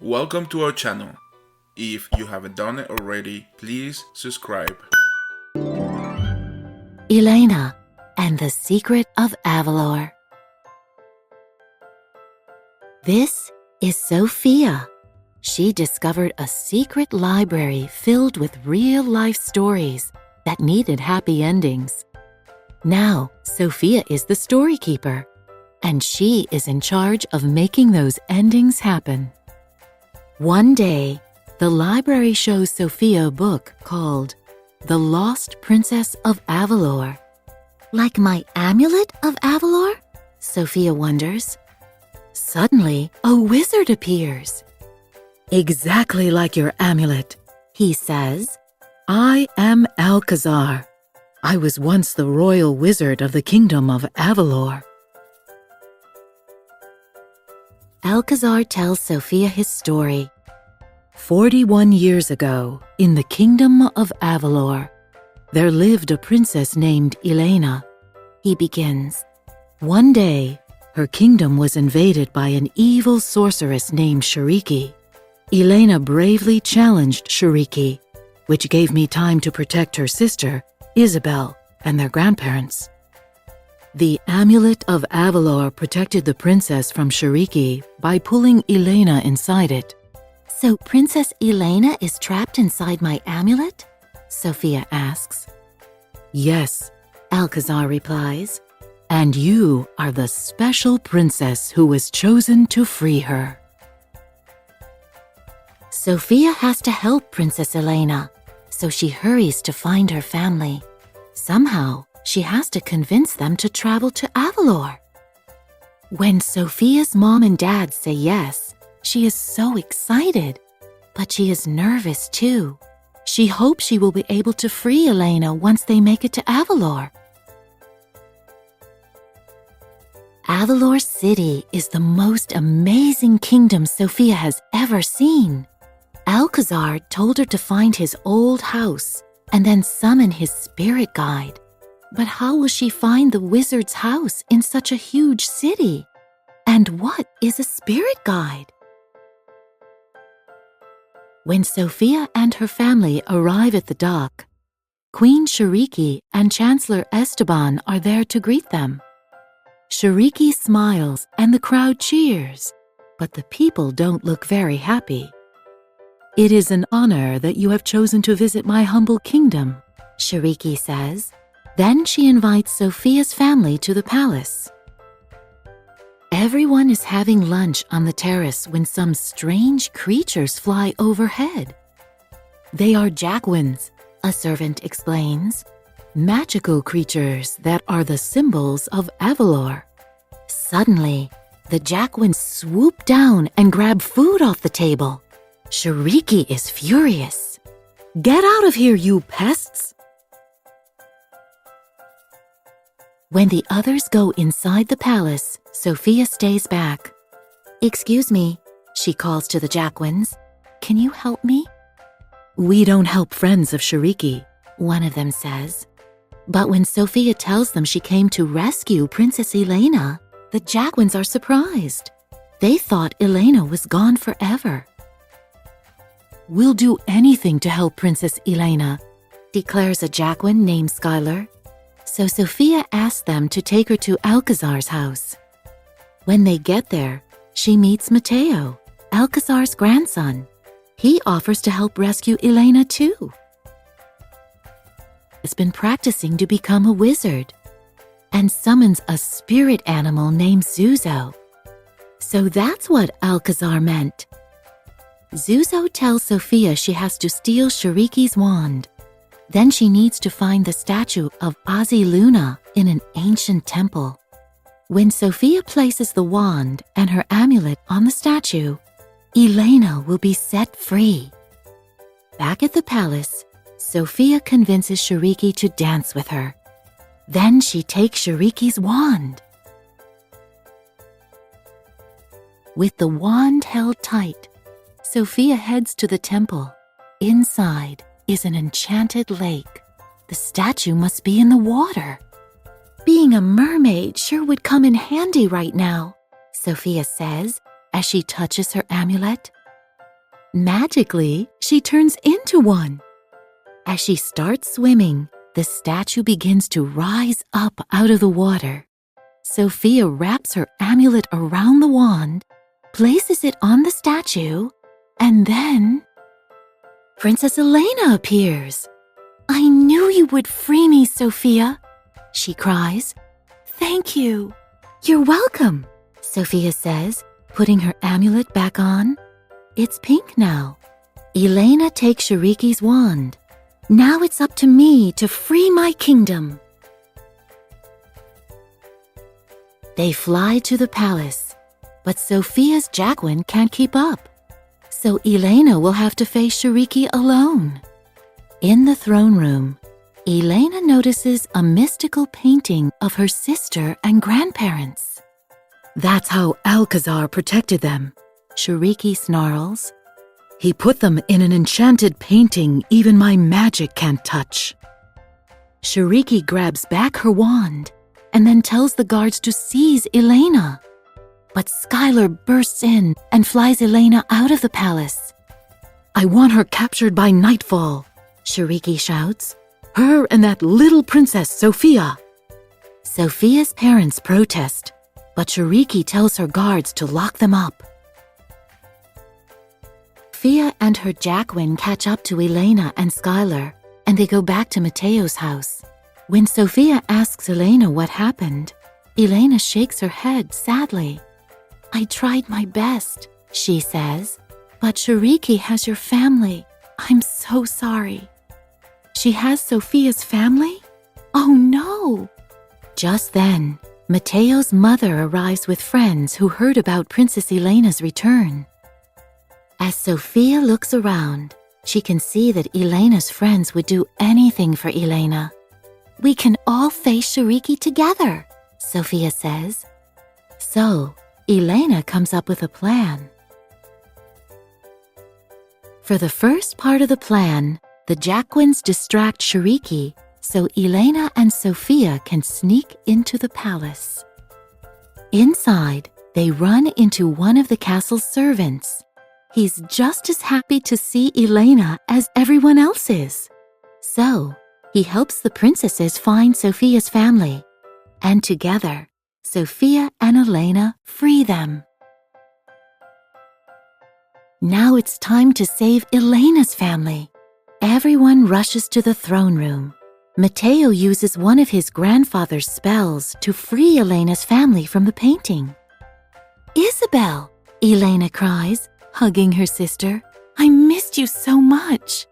Welcome to our channel. If you haven't done it already, please subscribe. Elena and the Secret of Avalor. This is Sophia. She discovered a secret library filled with real-life stories that needed happy endings. Now, Sophia is the story keeper, and she is in charge of making those endings happen. One day, the library shows Sophia a book called The Lost Princess of Avalor. Like my amulet of Avalor? Sophia wonders. Suddenly, a wizard appears. Exactly like your amulet, he says. I am Alcazar. I was once the royal wizard of the kingdom of Avalor. Alcazar tells Sophia his story. 41 years ago, in the kingdom of Avalor, there lived a princess named Elena. He begins. One day, her kingdom was invaded by an evil sorceress named Shariki. Elena bravely challenged Shariki, which gave me time to protect her sister, Isabel, and their grandparents. The amulet of Avalor protected the princess from Shariki by pulling Elena inside it. So Princess Elena is trapped inside my amulet? Sophia asks. Yes, Alcazar replies. And you are the special princess who was chosen to free her. Sophia has to help Princess Elena, so she hurries to find her family. Somehow, she has to convince them to travel to Avalor. When Sophia's mom and dad say yes, she is so excited, but she is nervous too. She hopes she will be able to free Elena once they make it to Avalor. Avalor City is the most amazing kingdom Sophia has ever seen. Alcazar told her to find his old house and then summon his spirit guide. But how will she find the wizard's house in such a huge city? And what is a spirit guide? When Sophia and her family arrive at the dock, Queen Shariki and Chancellor Esteban are there to greet them. Shariki smiles and the crowd cheers, but the people don't look very happy. It is an honor that you have chosen to visit my humble kingdom, Shariki says. Then she invites Sophia's family to the palace. Everyone is having lunch on the terrace when some strange creatures fly overhead. They are jackwins, a servant explains. Magical creatures that are the symbols of Avalor. Suddenly, the jackwins swoop down and grab food off the table. Shariki is furious. Get out of here, you pests! When the others go inside the palace, Sophia stays back. Excuse me, she calls to the jackwins. Can you help me? We don't help friends of Shariki, one of them says. But when Sophia tells them she came to rescue Princess Elena, the jackwins are surprised. They thought Elena was gone forever. We'll do anything to help Princess Elena, declares a jackwin named Skylar. So Sophia asks them to take her to Alcazar's house. When they get there, she meets Mateo, Alcazar's grandson. He offers to help rescue Elena too. Has been practicing to become a wizard and summons a spirit animal named Zuzo. So that's what Alcazar meant. Zuzo tells Sophia she has to steal Shariki's wand. Then she needs to find the statue of Luna in an ancient temple. When Sophia places the wand and her amulet on the statue, Elena will be set free. Back at the palace, Sophia convinces Shariki to dance with her. Then she takes Shariki's wand. With the wand held tight, Sophia heads to the temple. Inside is an enchanted lake. The statue must be in the water. Being a mermaid sure would come in handy right now, Sophia says as she touches her amulet. Magically, she turns into one. As she starts swimming, the statue begins to rise up out of the water. Sophia wraps her amulet around the wand, places it on the statue, and then Princess Elena appears. "I knew you would free me, Sophia," she cries. "Thank you." "You're welcome," Sophia says, putting her amulet back on. It's pink now. Elena takes Shiriki's wand. "Now it's up to me to free my kingdom." They fly to the palace, but Sophia's Jacqueline can't keep up. So Elena will have to face Shiriki alone. In the throne room, Elena notices a mystical painting of her sister and grandparents. "That's how Alcazar protected them," Shiriki snarls. "He put them in an enchanted painting even my magic can't touch." Shiriki grabs back her wand and then tells the guards to seize Elena. But Skylar bursts in and flies Elena out of the palace. "I want her captured by nightfall," Shiriki shouts. "Her and that little princess, Sophia." Sophia's parents protest, but Shiriki tells her guards to lock them up. Sophia and her Jacqueline catch up to Elena and Skylar, and they go back to Mateo's house. When Sophia asks Elena what happened, Elena shakes her head sadly. "I tried my best," she says, "but Shiriki has your family. I'm so sorry." She has Sophia's family? Oh no! Just then, Mateo's mother arrives with friends who heard about Princess Elena's return. As Sophia looks around, she can see that Elena's friends would do anything for Elena. "We can all face Shiriki together," Sophia says. So, Elena comes up with a plan. For the first part of the plan, the Jacqueline distract Shiriki so Elena and Sophia can sneak into the palace. Inside, they run into one of the castle's servants. He's just as happy to see Elena as everyone else is. So, he helps the princesses find Sophia's family. And together, Sophia and Elena free them. Now it's time to save Elena's family. Everyone rushes to the throne room. Mateo uses one of his grandfather's spells to free Elena's family from the painting. "Isabel," Elena cries, hugging her sister. "I missed you so much."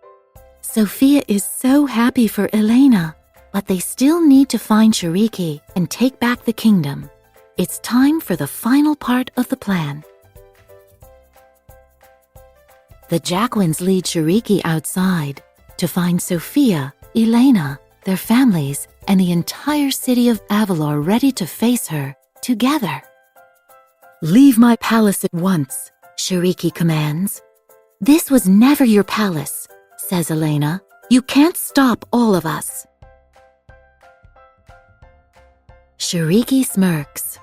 Sophia is so happy for Elena, but they still need to find Shiriki and take back the kingdom. It's time for the final part of the plan. The Jacquelines lead Shiriki outside to find Sophia, Elena, their families, and the entire city of Avalor ready to face her together. "Leave my palace at once," Shiriki commands. "This was never your palace," says Elena. "You can't stop all of us." Shiriki smirks.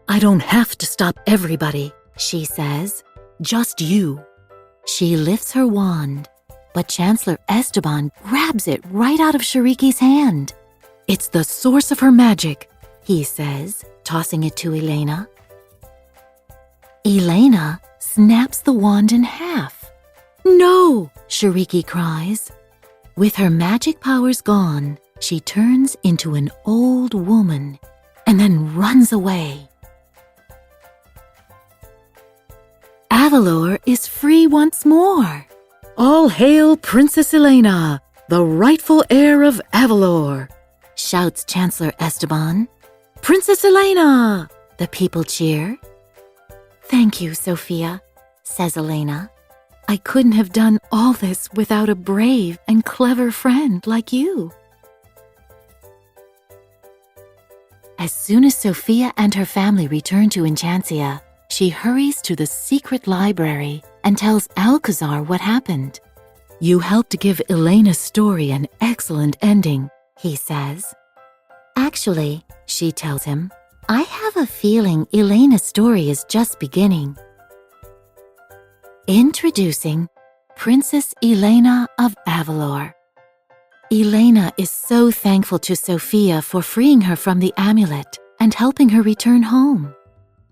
"I don't have to stop everybody," she says. "Just you." She lifts her wand, but Chancellor Esteban grabs it right out of Shiriki's hand. "It's the source of her magic," he says, tossing it to Elena. Elena snaps the wand in half. "No!" Shiriki cries. With her magic powers gone, she turns into an old woman and then runs away. Avalor is free once more. "All hail Princess Elena, the rightful heir of Avalor," shouts Chancellor Esteban. "Princess Elena!" the people cheer. "Thank you, Sophia," says Elena. "I couldn't have done all this without a brave and clever friend like you." As soon as Sophia and her family return to Enchantia, she hurries to the secret library and tells Alcazar what happened. "You helped give Elena's story an excellent ending," he says. "Actually," she tells him, "I have a feeling Elena's story is just beginning." Introducing Princess Elena of Avalor. Elena is so thankful to Sophia for freeing her from the amulet and helping her return home.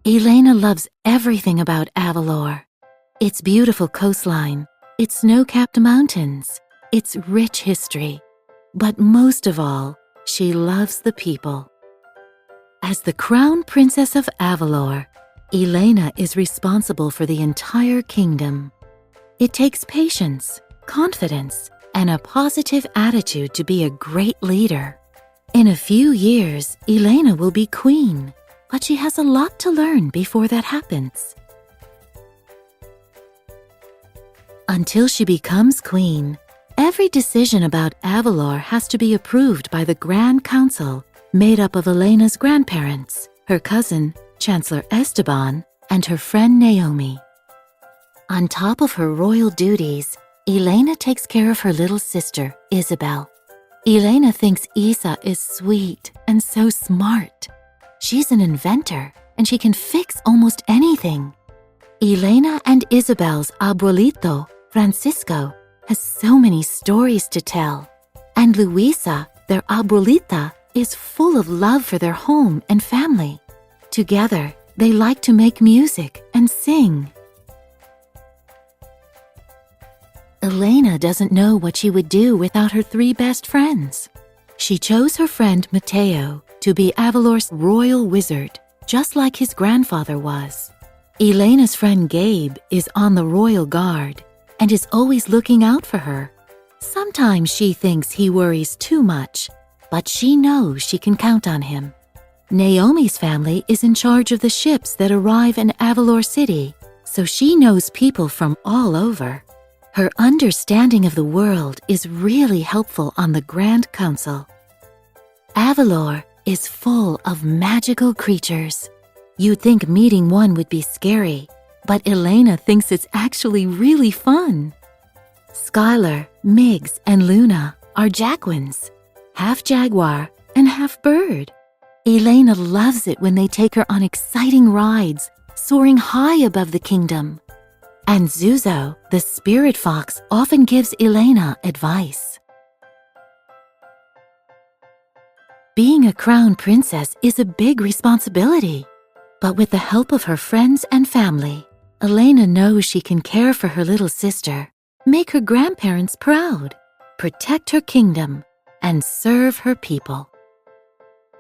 Elena loves everything about Avalor. Its beautiful coastline, its snow-capped mountains, its rich history. But most of all, she loves the people. As the Crown Princess of Avalor, Elena is responsible for the entire kingdom. It takes patience, confidence, and a positive attitude to be a great leader. In a few years, Elena will be queen, but she has a lot to learn before that happens. Until she becomes queen, every decision about Avalor has to be approved by the Grand Council, made up of Elena's grandparents, her cousin, Chancellor Esteban, and her friend Naomi. On top of her royal duties, Elena takes care of her little sister, Isabel. Elena thinks Isa is sweet and so smart. She's an inventor, and she can fix almost anything. Elena and Isabel's abuelito, Francisco, has so many stories to tell. And Luisa, their abuelita, is full of love for their home and family. Together, they like to make music and sing. Elena doesn't know what she would do without her three best friends. She chose her friend Mateo to be Avalor's royal wizard, just like his grandfather was. Elena's friend Gabe is on the royal guard and is always looking out for her. Sometimes she thinks he worries too much, but she knows she can count on him. Naomi's family is in charge of the ships that arrive in Avalor City, so she knows people from all over. Her understanding of the world is really helpful on the Grand Council. Avalor is full of magical creatures. You'd think meeting one would be scary, but Elena thinks it's actually really fun. Skylar, Miggs, and Luna are Jaguans, half jaguar and half bird. Elena loves it when they take her on exciting rides, soaring high above the kingdom. And Zuzo, the spirit fox, often gives Elena advice. Being a crown princess is a big responsibility, but with the help of her friends and family, Elena knows she can care for her little sister, make her grandparents proud, protect her kingdom, and serve her people.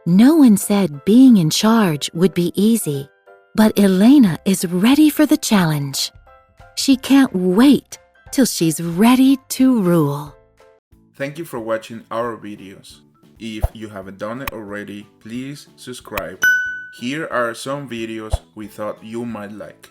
No one said being in charge would be easy, but Elena is ready for the challenge. She can't wait till she's ready to rule. Thank you for watching our videos. If you haven't done it already, please subscribe. Here are some videos we thought you might like.